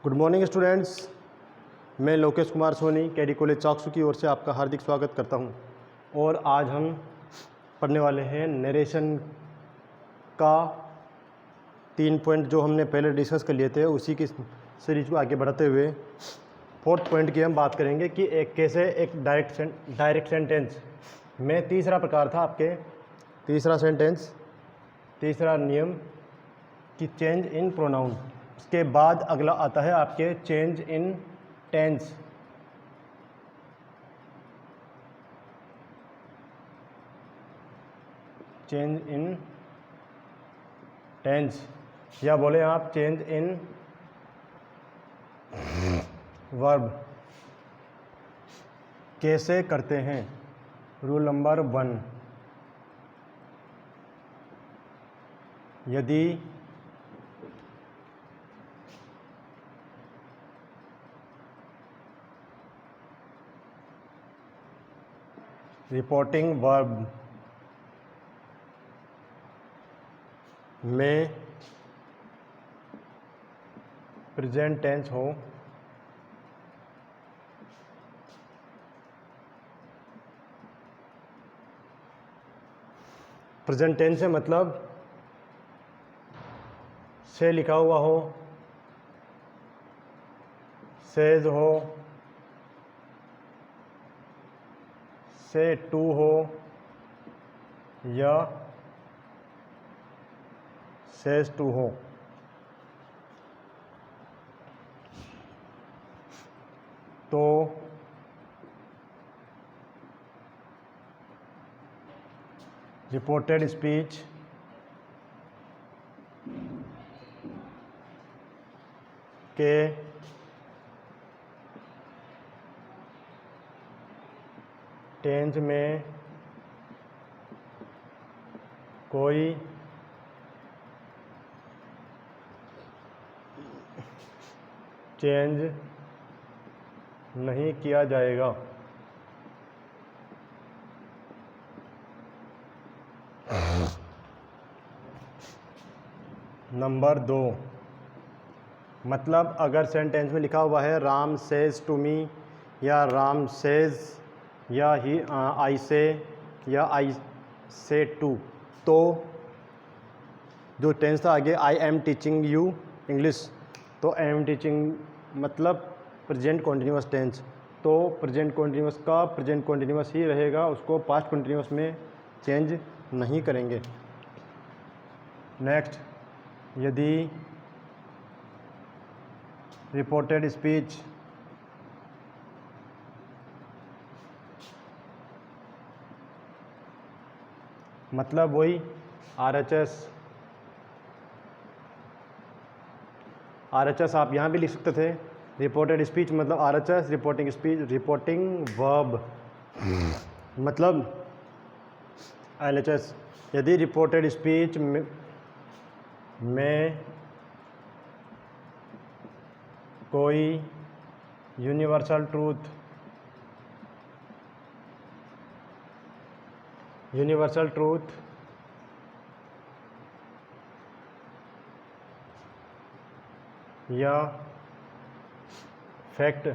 Good morning students, मैं Lokesh Kumar Soni KD college Chaksu की ओर से आपका हार्दिक स्वागत करता हूं। और आज हम पढ़ने वाले हैं नरेशन का 3 पॉइंट जो हमने पहले डिस्कस कर लिए थे, उसी की सीरीज को आगे बढ़ाते हुए 4th पॉइंट की हम बात करेंगे कि कैसे एक डायरेक्ट सेंटेंस में तीसरा प्रकार था आपके तीसरा नियम कि चेंज इन प्रोनाउन। उसके बाद अगला आता है आपके change in tense. Change in tense या बोले आप चेंज इन वर्ब कैसे करते हैं। रूल नंबर 1, यदि रिपोर्टिंग वर्ब में प्रेजेंट टेंस हो प्रेजेंट टेंस से मतलब से लिखा हुआ हो, सेज हो, से टू हो या सेज टू हो। तो रिपोर्टेड स्पीच के टेंस में कोई चेंज नहीं किया जाएगा। नंबर 2, मतलब अगर सेंटेंस में लिखा हुआ है राम सेज टू मी या राम सेज या ही आई से या आई से टू, तो जो टेंस था आगे I am teaching you English, तो आई एम टीचिंग मतलब प्रेजेंट कॉन्टिन्यूअस टेंस, तो प्रेजेंट कॉन्टिन्यूअस का प्रेजेंट कॉन्टिन्यूअस ही रहेगा, उसको पास्ट कॉन्टिन्यूअस में चेंज नहीं करेंगे। नेक्स्ट, यदि रिपोर्टेड स्पीच मतलब वही RHS आप यहाँ भी लिख सकते थे। रिपोर्टेड स्पीच मतलब RHS, reporting speech, reporting verb मतलब LHS। यदि रिपोर्टेड स्पीच में कोई यूनिवर्सल ट्रूथ या फैक्ट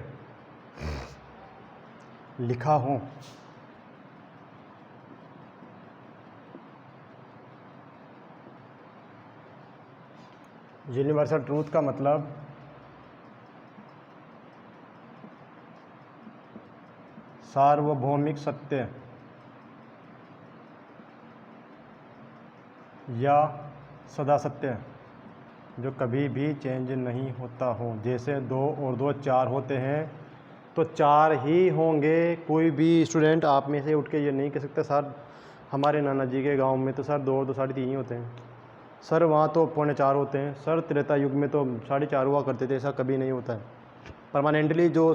लिखा हो यूनिवर्सल ट्रूथ का मतलब सार्वभौमिक सत्य या सदा सत्य जो कभी भी चेंज नहीं होता हो। जैसे 2 और 2 4 होते हैं तो 4 ही होंगे। कोई भी स्टूडेंट आप में से उठ के ये नहीं कह सकता सर हमारे नाना जी के गांव में तो सर 2 और 2 3.5 ही होते हैं, सर वहाँ तो 3.25 होते हैं, सर त्रेता युग में तो 4.5 हुआ करते थे। ऐसा कभी नहीं होता है। परमानेंटली जो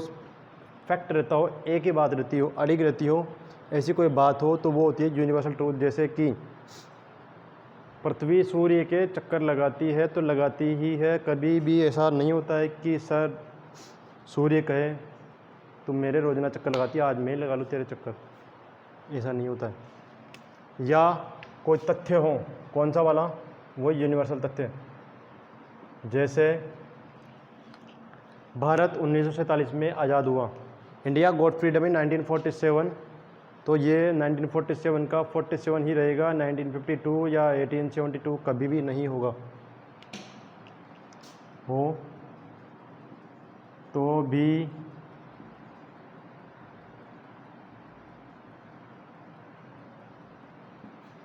फैक्ट रहता हो, एक ही बात रहती हो, अड़िग रहती हो, ऐसी कोई बात हो तो वो होती है यूनिवर्सल ट्रूथ। जैसे कि पृथ्वी सूर्य के चक्कर लगाती है तो लगाती ही है, कभी भी ऐसा नहीं होता है कि सर सूर्य कहे तुम मेरे रोजाना चक्कर लगाती है, आज मैं लगा लूँ तेरे चक्कर, ऐसा नहीं होता है। या कोई तथ्य हो, कौन सा वाला, वो यूनिवर्सल तथ्य। जैसे भारत 1947 में आज़ाद हुआ। इंडिया गॉट फ्रीडम इन 1947, तो ये 1947 का 47 ही रहेगा, 1952 या 1872 कभी भी नहीं होगा। हो तो भी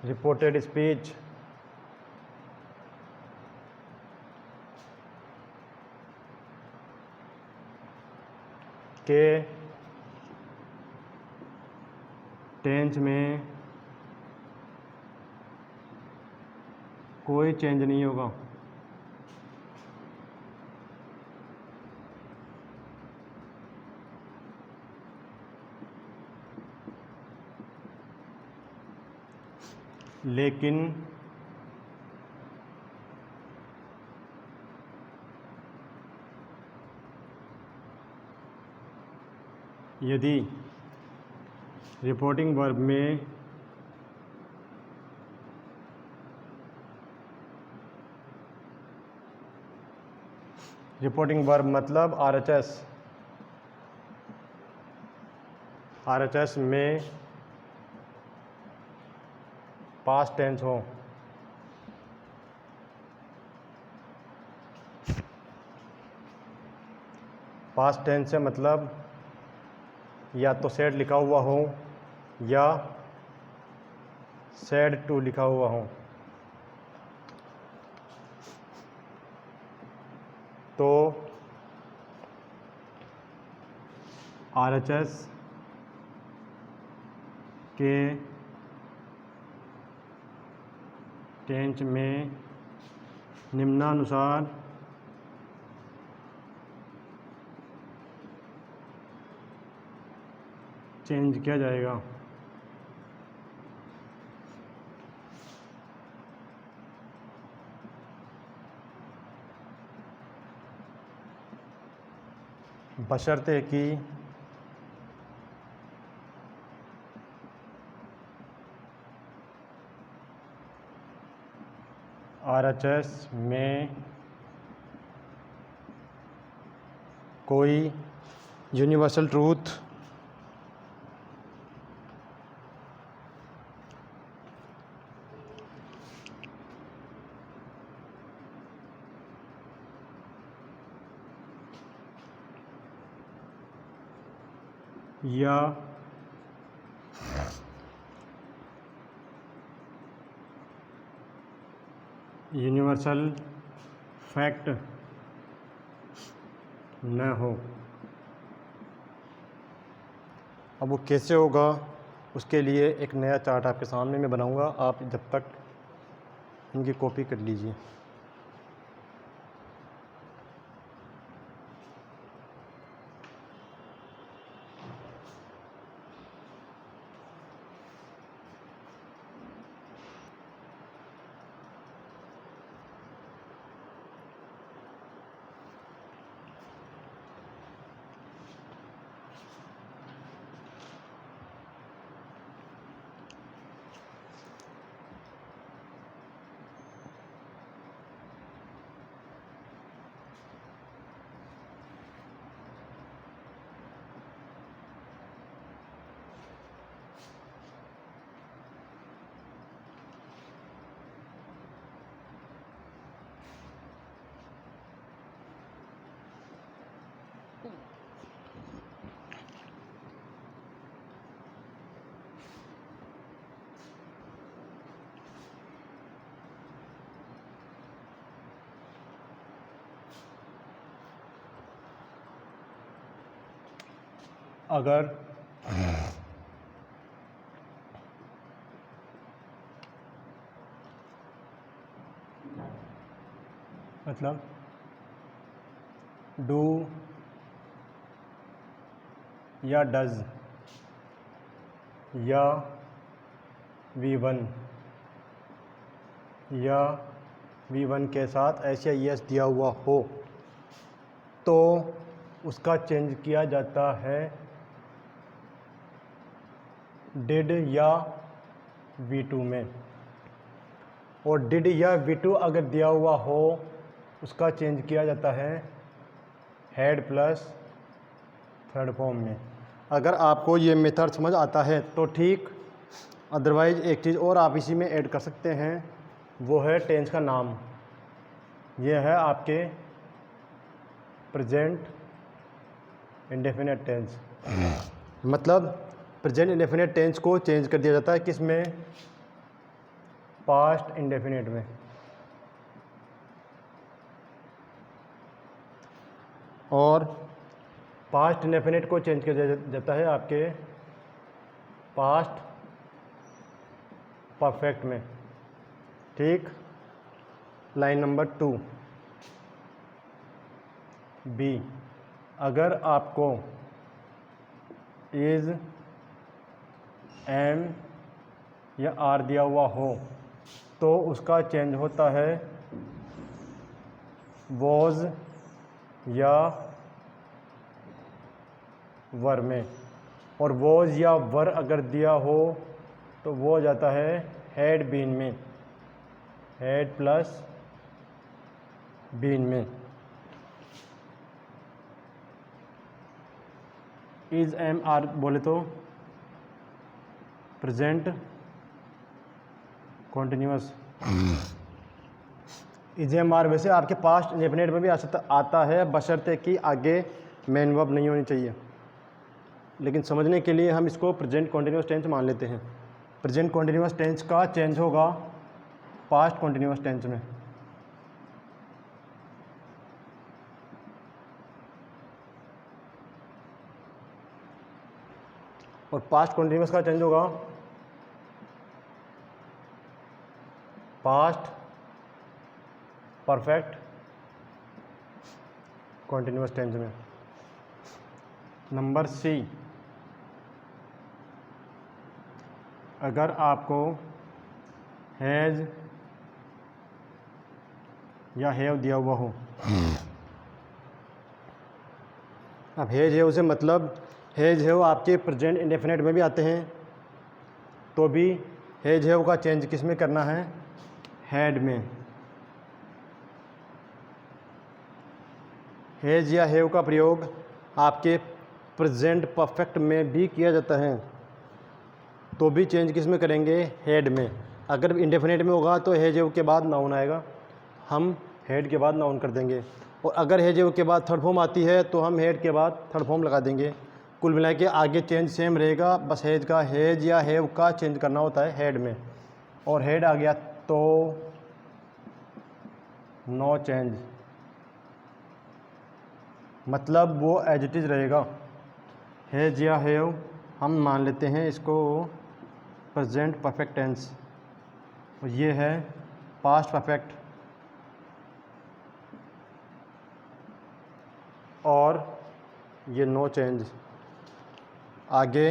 रिपोर्टेड स्पीच के टेंस में कोई चेंज नहीं होगा। लेकिन यदि रिपोर्टिंग वर्ब में रिपोर्टिंग वर्ब मतलब आरएचएस में पास्ट टेंस हो, पास्ट टेंस से मतलब या तो सेड लिखा हुआ हो या सेड टू लिखा हुआ हो, तो आरएचएस के टेंस में निम्नानुसार चेंज किया जाएगा। बशर्ते कि आरएचएस में कोई यूनिवर्सल ट्रूथ या यूनिवर्सल फैक्ट न हो। अब वो कैसे होगा, उसके लिए एक नया चार्ट आपके सामने मैं बनाऊंगा, आप जब तक इनकी कॉपी कर लीजिए। अगर मतलब डू या डज या V1 या V1 के साथ ऐसे यस दिया हुआ हो तो उसका चेंज किया जाता है डिड या V2 में, और डिड या V2 अगर दिया हुआ हो उसका चेंज किया जाता है हैड प्लस थर्ड फॉर्म में। अगर आपको ये मेथड समझ आता है तो ठीक, अदरवाइज एक चीज़ और आप इसी में ऐड कर सकते हैं, वो है टेंस का नाम। ये है आपके प्रेजेंट इंडेफिनिट टेंस। मतलब प्रेजेंट इंडेफिनिट टेंस को चेंज कर दिया जाता है किस में? पास्ट इंडेफिनिट में। और पास्ट इंडेफिनिट को चेंज कर दिया जाता है आपके पास्ट परफेक्ट में। ठीक, लाइन नंबर 2 बी, अगर आपको इज, एम या आर दिया हुआ हो तो उसका चेंज होता है वॉज या वर में। और वॉज या वर अगर दिया हो तो वो हो जाता है हैड बीन में, हैड प्लस बीन में। इज, एम, आर बोले तो present continuous. Is, am, are वैसे आपके पास्ट इंडेफिनिट में भी आता है, बशर्ते कि आगे मेन वर्ब नहीं होनी चाहिए। लेकिन समझने के लिए हम इसको प्रेजेंट कॉन्टिन्यूअस टेंस मान लेते हैं। प्रेजेंट कॉन्टिन्यूअस टेंस का चेंज होगा पास्ट कॉन्टिन्यूअस टेंस में। और पास्ट कॉन्टिन्यूअस का चेंज होगा पास्ट परफेक्ट कॉन्टिन्यूअस टेंस में। नंबर सी, अगर आपको हैज़ या हैव दिया हुआ हो। अब हैज़ हैव से मतलब हैज़ हैव आपके प्रेजेंट इंडेफिनिट में भी आते हैं, तो भी हैज़ हैव का चेंज किस में करना है? हैड में। हैज़ या हैव का प्रयोग आपके प्रेजेंट परफेक्ट में भी किया जाता है, तो भी चेंज किस में करेंगे? हैड में। अगर इंडेफिनिट में होगा तो हैज़ हैव के बाद नाउन आएगा, हम हैड के बाद नाउन कर देंगे। और अगर हैज़ हैव के बाद थर्ड फॉर्म आती है तो हम हैड के बाद थर्ड फॉर्म लगा देंगे। कुल मिला के आगे चेंज सेम रहेगा, बस हैज़ का हैज़ या हैव का चेंज करना होता है हैड में। और हैड आ गया तो नो चेंज, मतलब वो एज इट इज़ रहेगा। हैज़ या हैव हम मान लेते हैं इसको प्रेजेंट परफेक्ट टेंस, और ये है पास्ट परफेक्ट। और ये नो चेंज। आगे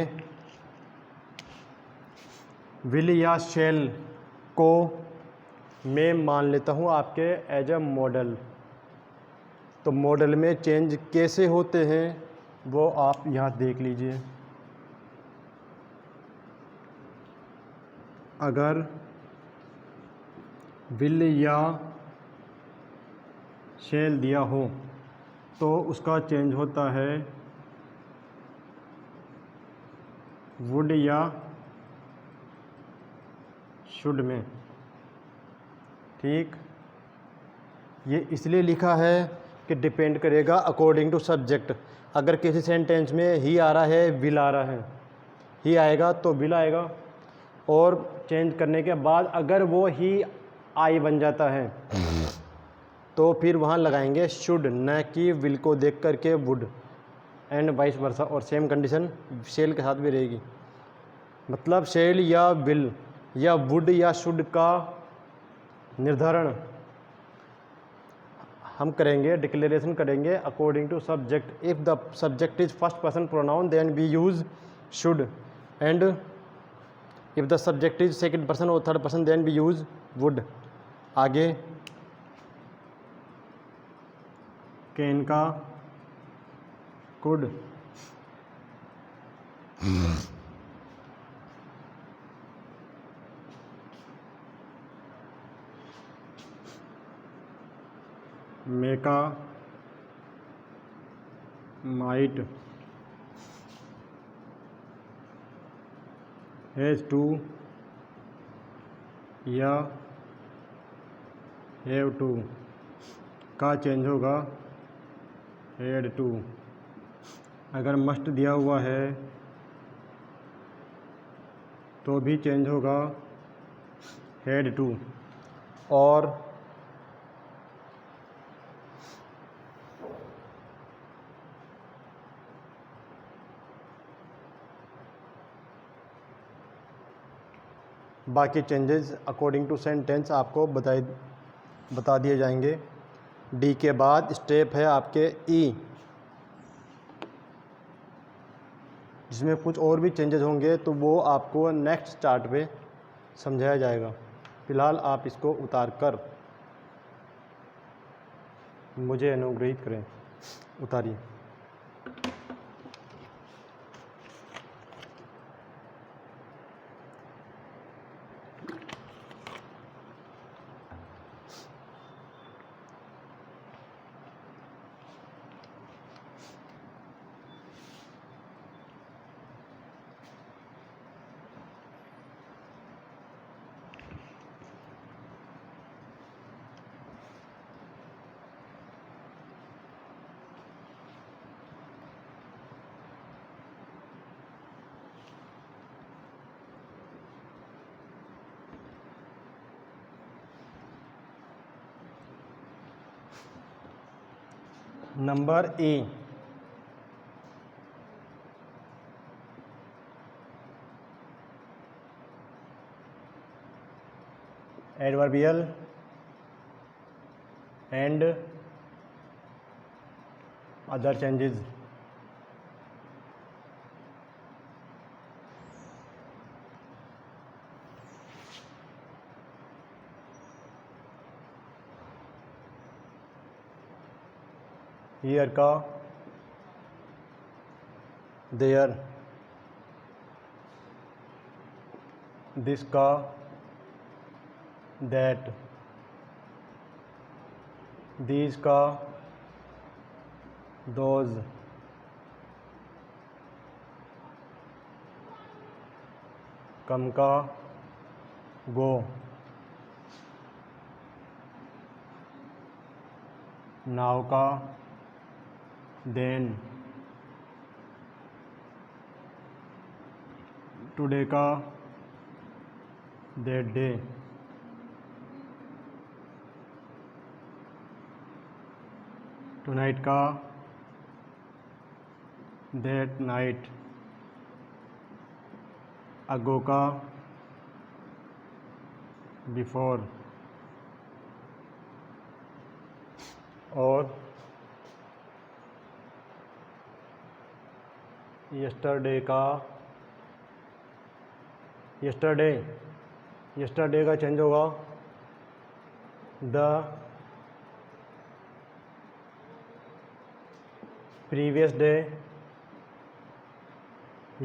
विल या शेल को मैं मान लेता हूँ आपके एज अ मॉडल। तो मॉडल में चेंज कैसे होते हैं वो आप यहाँ देख लीजिए। अगर विल या शेल दिया हो तो उसका चेंज होता है वुड या शुड में। ठीक, ये इसलिए लिखा है कि डिपेंड करेगा अकॉर्डिंग टू सब्जेक्ट। अगर किसी सेंटेंस में ही आ रहा है, विल आ रहा है, ही आएगा तो विल आएगा। और चेंज करने के बाद अगर वो ही आई बन जाता है तो फिर वहाँ लगाएंगे शुड, न कि विल को देख करके वुड, एंड वाइस वर्सा। और सेम कंडीशन शेल के साथ भी रहेगी। मतलब शेल या विल या वुड या शुड का निर्धारण हम करेंगे, डिक्लेरेशन करेंगे according to subject. If the subject is first person pronoun then we use should, and if the subject is second person और third person then we use would. आगे can का could, may का might, has to या have to का change होगा had to. अगर must दिया हुआ है तो भी चेंज होगा हैड टू। और बाकी चेंजेस अकॉर्डिंग टू सेंटेंस आपको बता दिए जाएंगे। डी के बाद स्टेप है आपके ई, जिसमें कुछ और भी चेंजेस होंगे तो वो आपको नेक्स्ट चार्ट पे समझाया जाएगा। फ़िलहाल आप इसको उतार कर मुझे अनुग्रहित करें। उतारिए। Number A, adverbial and other changes. Here का देयर, दिस का दैट, दीज का दोज, कम का गो, नाव का देन, टुडे का दैट डे, टुनाइट का दैट नाइट, अगो का बिफोर, और यस्टरडे का यस्टरडे का चेंज होगा द प्रीवियस डे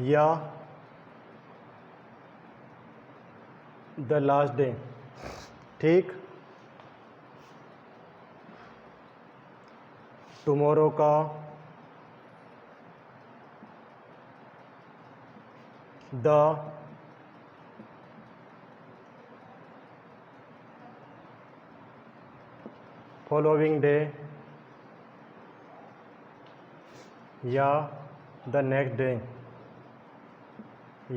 या द लास्ट डे। ठीक। टुमारो का द फॉलोइंग डे या द नेक्स्ट डे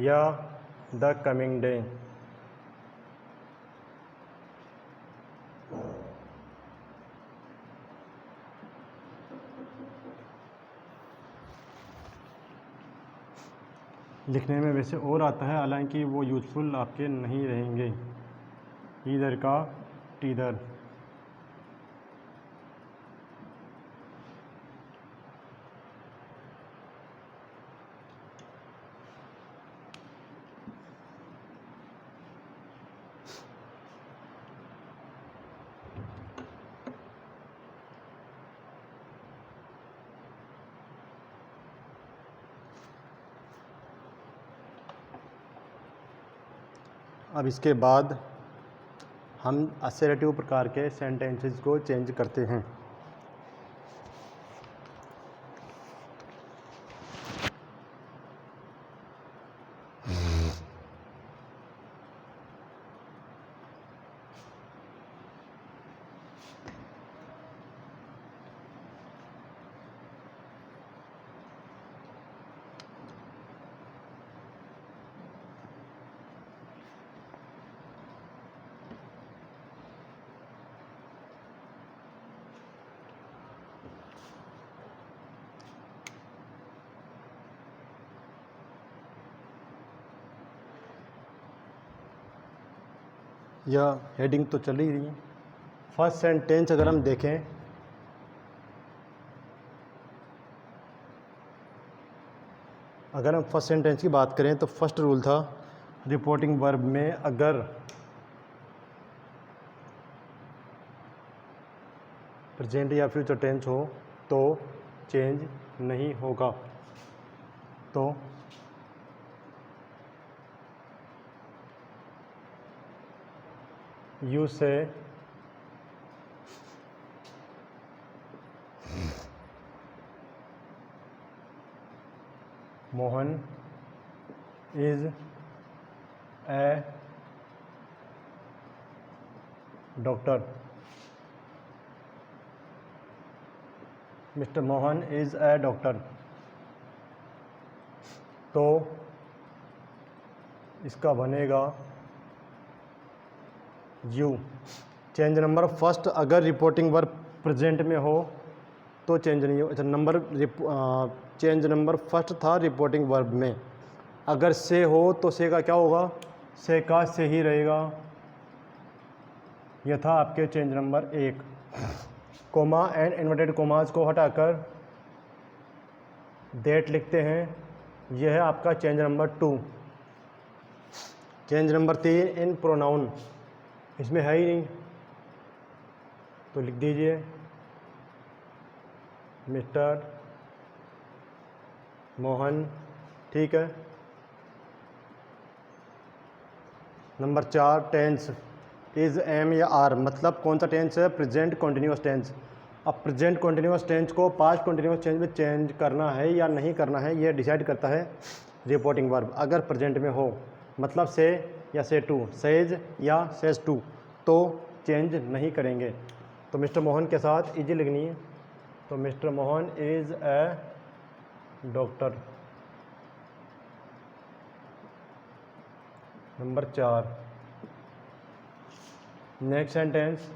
या द कमिंग डे। लिखने में वैसे और आता है, हालांकि वो यूज़फुल आपके नहीं रहेंगे। ईदर का टीदर, अब इसके बाद हम असर्टिव प्रकार के सेंटेंसेस को चेंज करते हैं। या हेडिंग तो चल ही रही है। फर्स्ट सेंटेंस अगर हम देखें, अगर हम फर्स्ट सेंटेंस की बात करें तो फर्स्ट रूल था रिपोर्टिंग वर्ब में अगर प्रेजेंट या फ्यूचर टेंस हो तो चेंज नहीं होगा। तो यू से Mohan is a doctor. Mister Mohan is a doctor. तो इसका बनेगा यू। चेंज नंबर फर्स्ट, अगर रिपोर्टिंग वर्ब प्रेजेंट में हो तो चेंज नहीं हो। अच्छा, चेंज नंबर फर्स्ट था रिपोर्टिंग वर्ब में, अगर से हो तो से का क्या होगा, से का से ही रहेगा। यह था आपके change number 1। Comma and inverted commas को हटाकर डेट लिखते हैं, यह है आपका change number 2। Change number 3 in pronoun, इसमें है ही नहीं तो लिख दीजिए मिस्टर मोहन, ठीक है। नंबर 4 टेंस, इज, एम या आर, मतलब कौन सा टेंस है, प्रेजेंट कॉन्टिन्यूस टेंस। अब प्रेजेंट कॉन्टिन्यूस टेंस को पास्ट कॉन्टिन्यूस टेंस में चेंज करना है या नहीं करना है, यह डिसाइड करता है रिपोर्टिंग वर्ब। अगर प्रेजेंट में हो मतलब से या से टू, सेज या सेज टू, तो चेंज नहीं करेंगे। तो मिस्टर मोहन के साथ इज लिखनी है, तो mister Mohan is a doctor. Number 4 next sentence,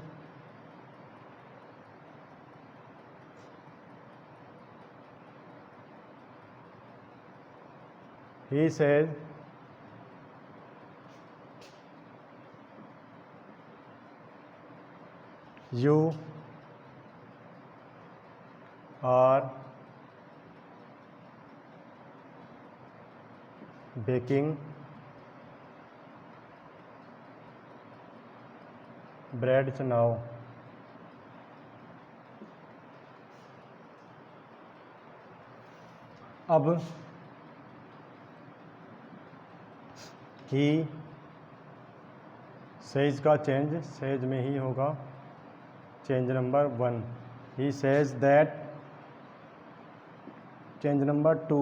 he says you are baking bread now। अब ही सेज का चेंज सेज में ही होगा, change number 1। He says that, change number 2।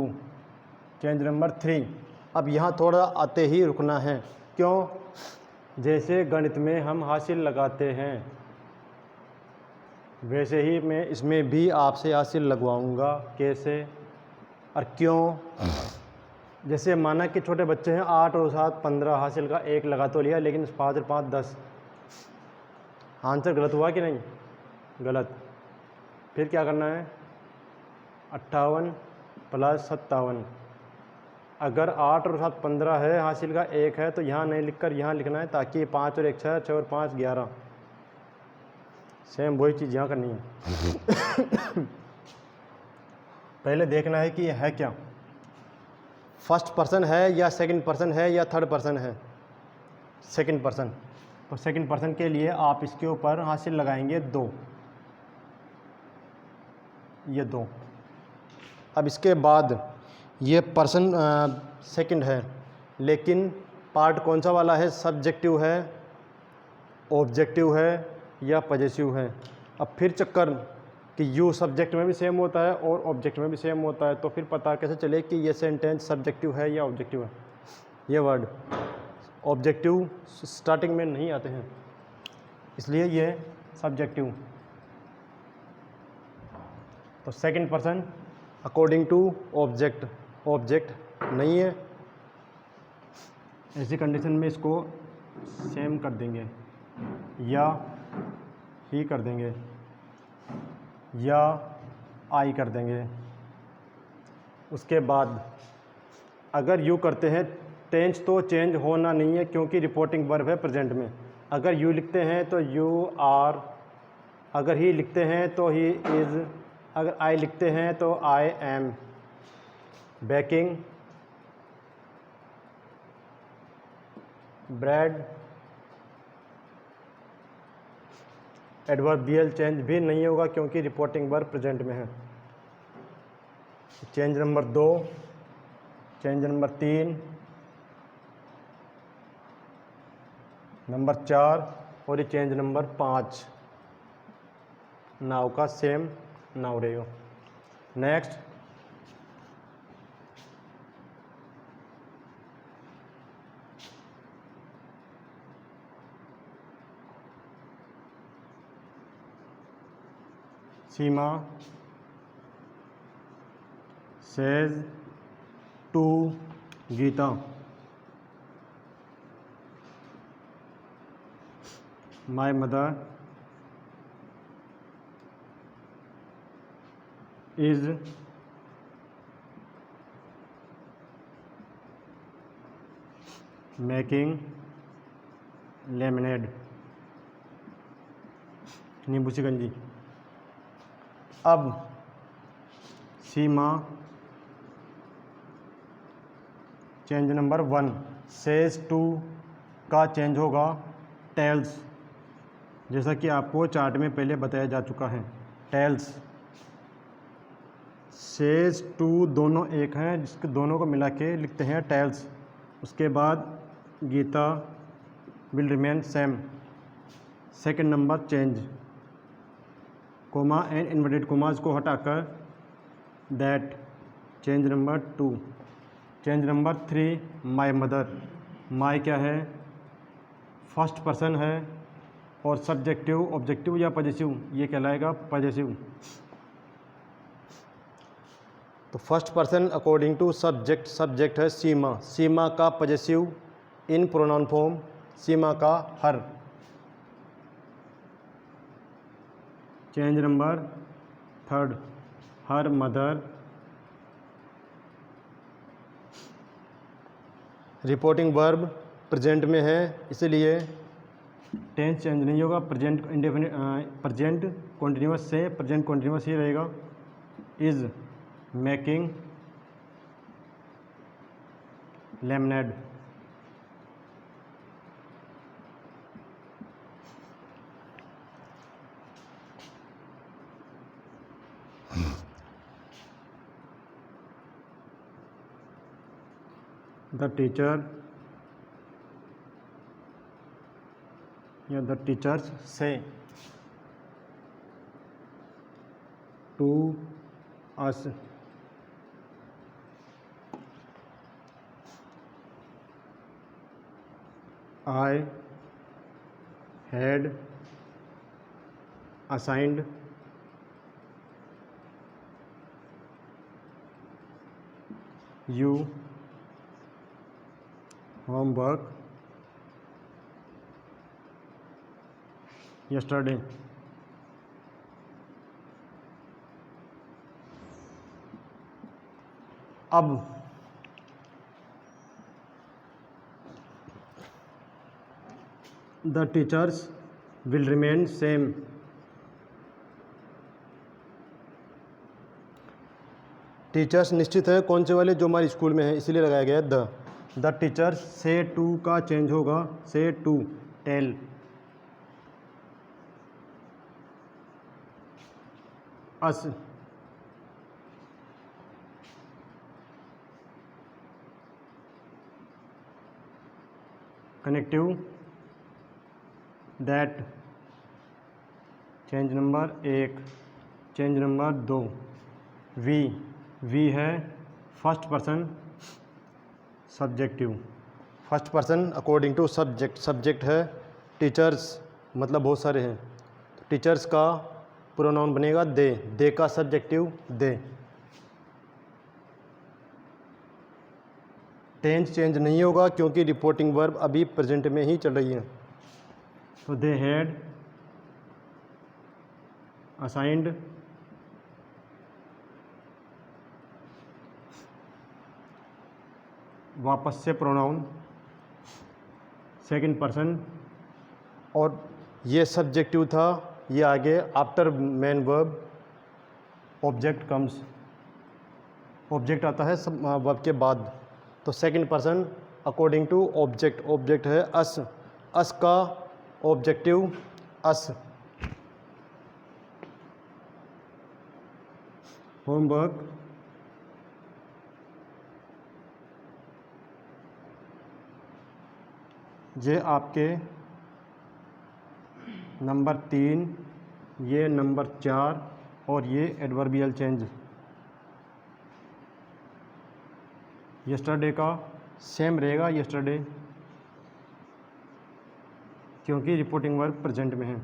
Change number 3, अब यहाँ थोड़ा आते ही रुकना है, क्यों, जैसे गणित में हम हासिल लगाते हैं वैसे ही मैं इसमें भी आपसे हासिल लगवाऊंगा। कैसे और क्यों, जैसे माना कि छोटे बच्चे हैं, 8 और 7 15, हासिल का 1 लगा तो लिया, लेकिन 5 और 5 10, आंसर गलत हुआ कि नहीं, गलत। फिर क्या करना है, 58 + 57। अगर 8 और 7 15 है, हासिल का 1 है, तो यहाँ नहीं लिखकर यहाँ लिखना है, ताकि 5 और 1 6, 6 और 5 11। सेम वही चीज़ यहाँ करनी है। पहले देखना है कि यह है क्या, फर्स्ट पर्सन है या सेकंड पर्सन है या थर्ड पर्सन है, सेकंड पर्सन। तो सेकंड पर्सन के लिए आप इसके ऊपर हासिल लगाएंगे 2, ये 2। अब इसके बाद ये पर्सन सेकंड है, लेकिन पार्ट कौन सा वाला है, सब्जेक्टिव है, ऑब्जेक्टिव है या पजेसिव है। अब फिर चक्कर कि यू सब्जेक्ट में भी सेम होता है और ऑब्जेक्ट में भी सेम होता है, तो फिर पता कैसे चले कि ये सेंटेंस सब्जेक्टिव है या ऑब्जेक्टिव है। ये वर्ड ऑब्जेक्टिव स्टार्टिंग में नहीं आते हैं, इसलिए ये सब्जेक्टिव। तो second person according to object, object नहीं है, ऐसी कंडीशन में इसको सेम कर देंगे या ही कर देंगे या आई कर देंगे। उसके बाद अगर यू करते हैं, टेंस तो चेंज होना नहीं है क्योंकि रिपोर्टिंग वर्ब है प्रेजेंट में। अगर यू लिखते हैं तो यू आर, अगर ही लिखते हैं तो ही इज़, अगर आई लिखते हैं तो I am baking bread. Adverbial change भी नहीं होगा क्योंकि रिपोर्टिंग वर्ब प्रेजेंट में है। Change number 2, change number 3, number 4 और ये चेंज नंबर 5 नाउ का सेम नाउ रहेगा। Next Seema says to Geeta, my mother is making lemonade, नींबू शिकंजी। अब Seema change number 1, says to का चेंज होगा टेल्स, जैसा कि आपको चार्ट में पहले बताया जा चुका है। टेल्स सेज टू दोनों एक हैं, जिसके दोनों को मिला के लिखते हैं टेल्स। उसके बाद Geeta will remain same. Second number change, comma and inverted commas को हटाकर that, change number 2। Change number 3 my mother, my क्या है, फर्स्ट पर्सन है और सब्जेक्टिव ऑब्जेक्टिव या पॉजेसिव, ये कहलाएगा पॉजेसिव। तो first person according to subject, subject है सीमा, सीमा का possessive in pronoun form, Seema का her. Change number 3 her mother, reporting verb present में है इसलिए टेंस चेंज नहीं होगा, प्रेजेंट इंडेफिनिट प्रेजेंट कॉन्टिन्यूस से प्रेजेंट कॉन्टिन्यूस ही रहेगा। Is making lemonade, the teacher या द टीचर्स से to us, I had assigned you homework yesterday। अब the teachers will remain same, teachers निश्चित है कौन से वाले, जो हमारे स्कूल में है, इसीलिए लगाया गया है द टीचर्स से टू का चेंज होगा से to tell. Us connective that, change number 1। Change number 2 we है first person subjective, first person according to subject, subject है टीचर्स, मतलब बहुत सारे हैं, तो टीचर्स का प्रोनाउन बनेगा दे का सब्जेक्टिव दे। टेंस चेंज नहीं होगा क्योंकि रिपोर्टिंग वर्ब अभी प्रेजेंट में ही चल रही है। तो दे हैड असाइंड वापस से प्रोनाउन सेकंड पर्सन और ये सब्जेक्टिव था, ये आगे after main verb object comes, object आता है सब वर्ब के बाद। तो second person according to object, object है अस, अस का ऑब्जेक्टिव अस। होमवर्क ये आपके नंबर 3, ये नंबर 4 और ये एडवर्बियल चेंज। यस्टरडे का सेम रहेगा, यस्टरडे, क्योंकि रिपोर्टिंग वर्ब प्रेजेंट में है।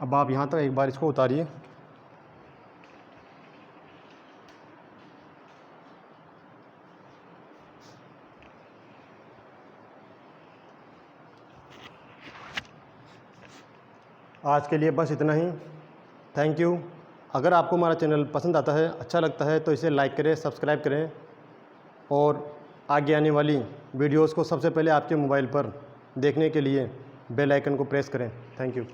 अब आप यहाँ तक एक बार इसको उतारिए। आज के लिए बस इतना ही। Thank you. अगर आपको हमारा चैनल पसंद आता है, अच्छा लगता है, तो इसे लाइक करें, सब्सक्राइब करें और आगे आने वाली वीडियोस को सबसे पहले आपके मोबाइल पर देखने के लिए बेल आइकन को प्रेस करें। Thank you.